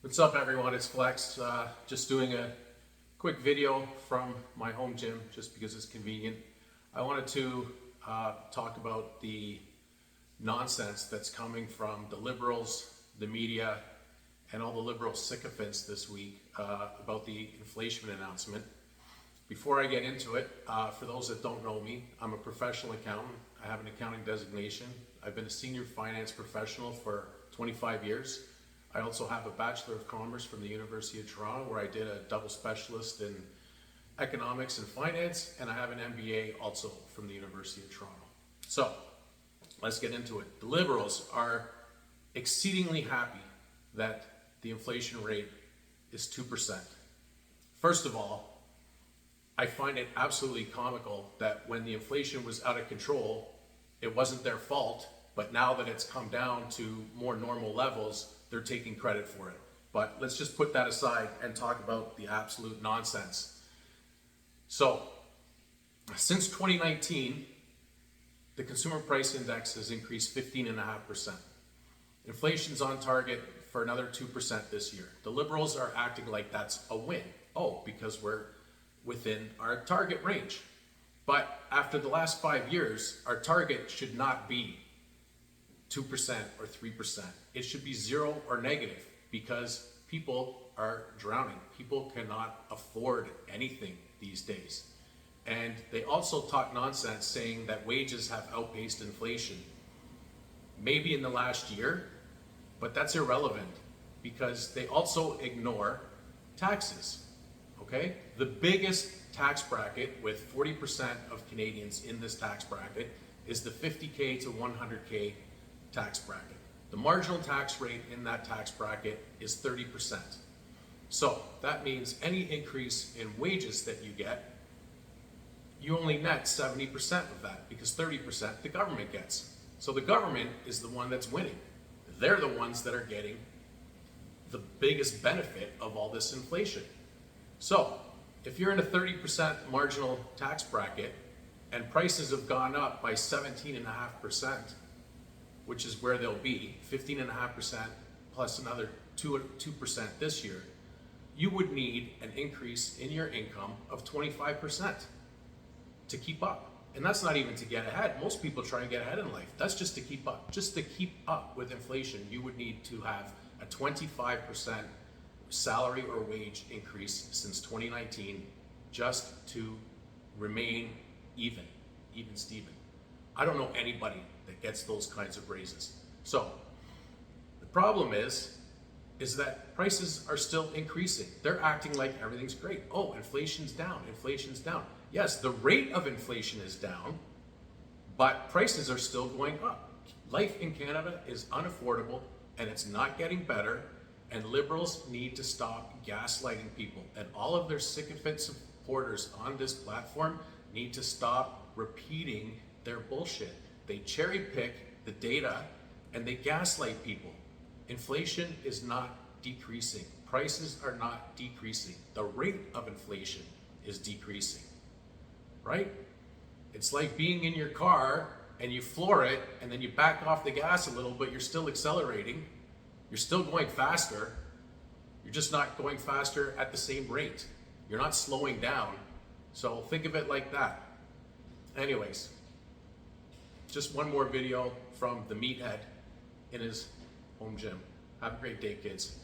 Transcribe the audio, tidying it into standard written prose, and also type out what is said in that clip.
What's up, everyone? It's Flex. Just doing a quick video from my home gym just because it's convenient. I wanted to talk about the nonsense that's coming from the liberals, the media, and all the liberal sycophants this week about the inflation announcement. Before I get into it, for those that don't know me, I'm a professional accountant. I have an accounting designation. I've been a senior finance professional for 25 years. I also have a Bachelor of Commerce from the University of Toronto, where I did a double specialist in economics and finance, and I have an MBA also from the University of Toronto. So let's get into it. The Liberals are exceedingly happy that the inflation rate is 2%. First of all, I find it absolutely comical that when the inflation was out of control, it wasn't their fault, but now that it's come down to more normal levels, they're taking credit for it. But let's just put that aside and talk about the absolute nonsense. So, since 2019, the consumer price index has increased 15.5%. Inflation's on target for another 2% this year. The Liberals are acting like that's a win. Oh, because we're within our target range. But after the last 5 years, our target should not be 2% or 3%. It should be 0 or negative, because people are drowning. People cannot afford anything these days. And they also talk nonsense saying that wages have outpaced inflation. Maybe in the last year, but that's irrelevant because they also ignore taxes. Okay? The biggest tax bracket, with 40% of Canadians in this tax bracket, is the 50K to 100K tax bracket. The marginal tax rate in that tax bracket is 30%. So that means any increase in wages that you get, you only net 70% of that, because 30% the government gets. So the government is the one that's winning. They're the ones that are getting the biggest benefit of all this inflation. So if you're in a 30% marginal tax bracket and prices have gone up by 17.5%, which is where they'll be, 15.5% plus another 2% this year, you would need an increase in your income of 25% to keep up. And that's not even to get ahead. Most people try and get ahead in life. That's just to keep up. Just to keep up with inflation, you would need to have a 25% salary or wage increase since 2019 just to remain even Steven. I don't know anybody that gets those kinds of raises. So the problem is that prices are still increasing. They're acting like everything's great. Oh, inflation's down. Yes, the rate of inflation is down, but prices are still going up. Life in Canada is unaffordable, and it's not getting better, and Liberals need to stop gaslighting people, and all of their sycophant supporters on this platform need to stop repeating their bullshit. They cherry pick the data and they gaslight people. Inflation is not decreasing. Prices are not decreasing. The rate of inflation is decreasing, right? It's like being in your car and you floor it and then you back off the gas a little, but you're still accelerating. You're still going faster. You're just not going faster at the same rate. You're not slowing down. So think of it like that. Anyways, just one more video from the meathead in his home gym. Have a great day, kids.